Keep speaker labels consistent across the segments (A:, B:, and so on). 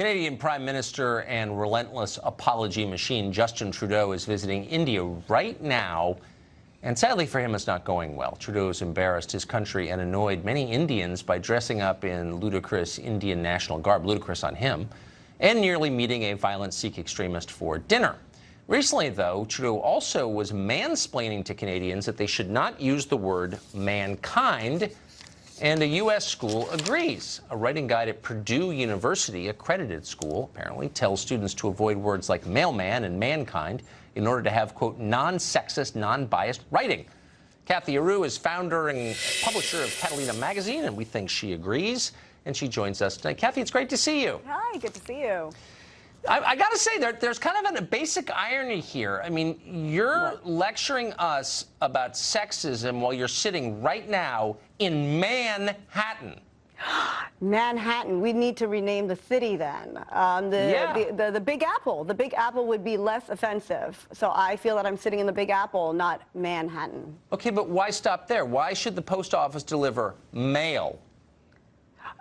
A: Canadian Prime Minister and relentless apology machine Justin Trudeau is visiting India right now. And sadly for him, it's not going well. Trudeau has embarrassed his country and annoyed many Indians by dressing up in ludicrous Indian national garb, ludicrous on him, and nearly meeting a violent Sikh extremist for dinner. Recently, though, Trudeau also was mansplaining to Canadians that they should not use the word mankind, and a U.S. school agrees. A writing guide at Purdue University, accredited school, apparently, tells students to avoid words like mailman and mankind in order to have, quote, non-sexist, non-biased writing. Kathy Aru is founder and publisher of Catalina Magazine, and we think she agrees, and she joins us tonight. Kathy, it's great to see you.
B: Hi, good to see you.
A: I got to say, there's kind of a basic irony here. I mean, you're lecturing us about sexism while you're sitting right now in Manhattan.
B: Manhattan. We need to rename the city then. The Big Apple. The Big Apple would be less offensive. So I feel that I'm sitting in the Big Apple, not Manhattan.
A: Okay, but why stop there? Why should the post office deliver mail?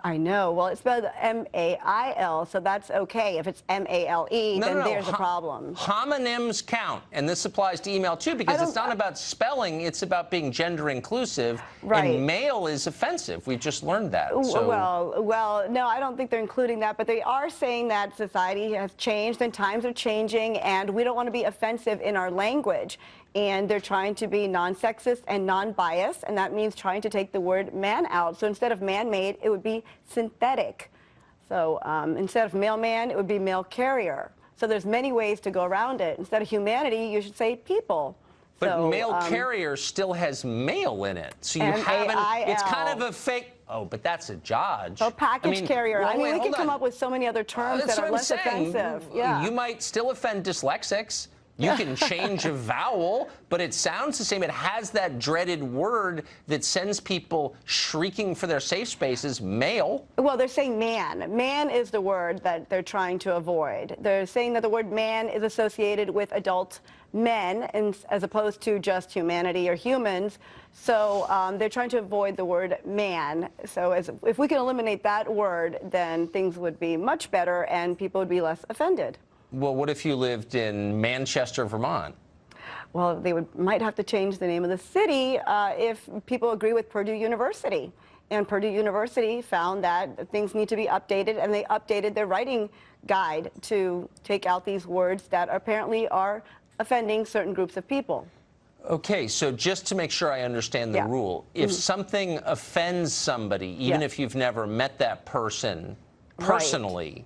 B: I know. Well, it's spelled M-A-I-L, so that's okay. If it's M-A-L-E, then there's a problem.
A: Homonyms count, and this applies to email, too, because it's not about spelling. It's about being gender inclusive, and mail is offensive. We've just learned that. So.
B: Well, no, I don't think they're including that, but they are saying that society has changed and times are changing, and we don't want to be offensive in our language. And they're trying to be non-sexist and non-biased, and that means trying to take the word man out. So instead of man-made, it would be synthetic. So instead of mailman, it would be mail carrier. So there's many ways to go around it. Instead of humanity, you should say people.
A: But mail carrier still has mail in it. So you haven't, it's kind of a fake. Oh, but that's a Dodge.
B: Oh, package carrier. I mean, we can come up with so many other terms that are less offensive. Yeah.
A: You might still offend dyslexics. You can change a vowel, but it sounds the same. It has that dreaded word that sends people shrieking for their safe spaces, mail.
B: Well, they're saying man. Man is the word that they're trying to avoid. They're saying that the word man is associated with adult men as opposed to just humanity or humans. So they're trying to avoid the word man. So if we can eliminate that word, then things would be much better and people would be less offended.
A: Well, what if you lived in Manchester, Vermont?
B: Well, they might have to change the name of the city if people agree with Purdue University. And Purdue University found that things need to be updated, and they updated their writing guide to take out these words that apparently are offending certain groups of people.
A: Okay, so just to make sure I understand the rule, if something offends somebody, even if you've never met that person personally,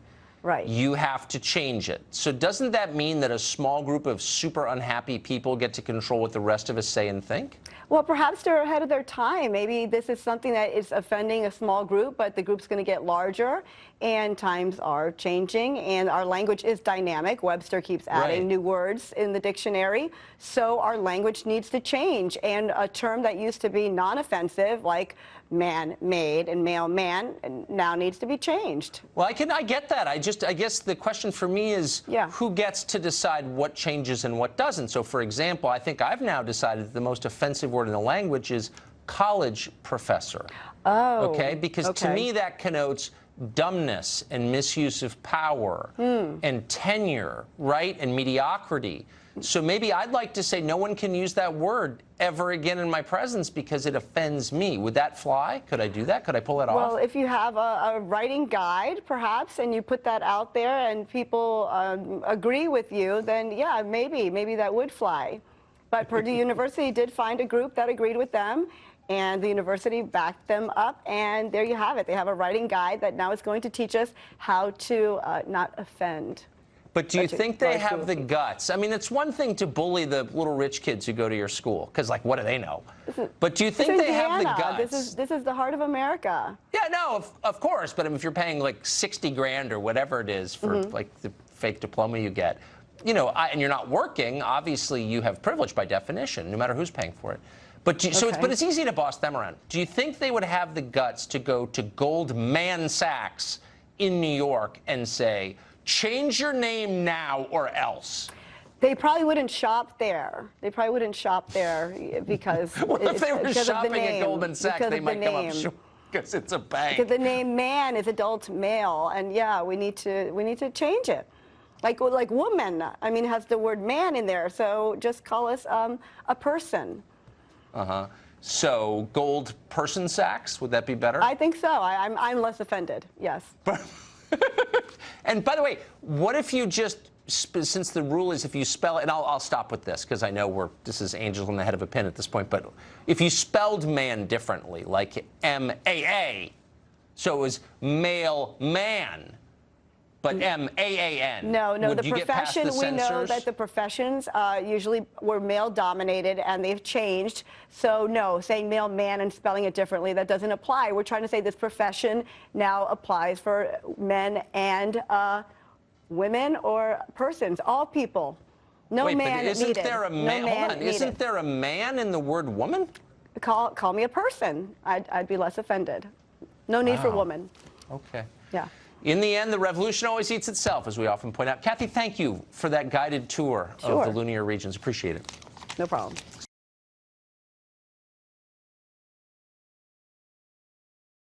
A: you have to change it. So doesn't that mean that a small group of super unhappy people get to control what the rest of us say and think?
B: Well, perhaps they're ahead of their time. Maybe this is something that is offending a small group, but the group's going to get larger, and times are changing, and our language is dynamic. Webster keeps adding new words in the dictionary, so our language needs to change. And a term that used to be non-offensive, like man-made and mailman, now needs to be changed.
A: Well, I get that. I guess the question for me is who gets to decide what changes and what doesn't. So, for example, I think I've now decided that the most offensive word in the language is college professor.
B: Oh.
A: Okay? Because to me that connotes dumbness and misuse of power and tenure, right? And mediocrity. So maybe I'd like to say no one can use that word ever again in my presence because it offends me. Would that fly? Could I do that? Could I pull it off?
B: Well, if you have a writing guide, perhaps, and you put that out there and people agree with you, then yeah, maybe that would fly. But Purdue University did find a group that agreed with them, and the university backed them up, and there you have it. They have a writing guide that now is going to teach us how to not offend.
A: But do you think they have the guts? I mean, it's one thing to bully the little rich kids who go to your school, because, like, what do they know? But do you think they have the guts?
B: This is the heart of America.
A: Yeah, no, of course. But if you're paying, like, 60 grand or whatever it is for, like, the fake diploma you get, you know, and you're not working, obviously you have privilege by definition, no matter who's paying for it. But but it's easy to boss them around. Do you think they would have the guts to go to Goldman Sachs in New York and say, change your name now or else?
B: They probably wouldn't shop there. They probably wouldn't shop there because
A: well, if they were shopping at Goldman Sachs, they might come up short. Because it's a bank.
B: Because the name man is adult male, and yeah, we need to change it. Like woman, I mean, has the word man in there, so just call us a person.
A: Uh-huh. So gold person sacks, would that be better?
B: I think so. I'm less offended, yes.
A: And by the way, what if you just, since the rule is if you spell, and I'll stop with this because I know this is angels on the head of a pin at this point, but if you spelled man differently, like M-A-A, so it was male man, but M-A-A-N.
B: No,
A: Would
B: the
A: you get past
B: profession,
A: the
B: we know
A: censors?
B: that the professions usually were male-dominated, and they've changed. So no, saying male man and spelling it differently, that doesn't apply. We're trying to say this profession now applies for men and women or persons, all people. No
A: Wait,
B: man
A: but isn't
B: needed.
A: there a man?
B: No man
A: hold on,
B: needed.
A: isn't there a man in the word woman?
B: Call me a person. I'd be less offended. No need for
A: Wow.
B: woman.
A: Okay.
B: Yeah.
A: In the end, the revolution always eats itself, as we often point out. Kathy, thank you for that guided tour of the Lunar regions. Appreciate it.
B: No problem.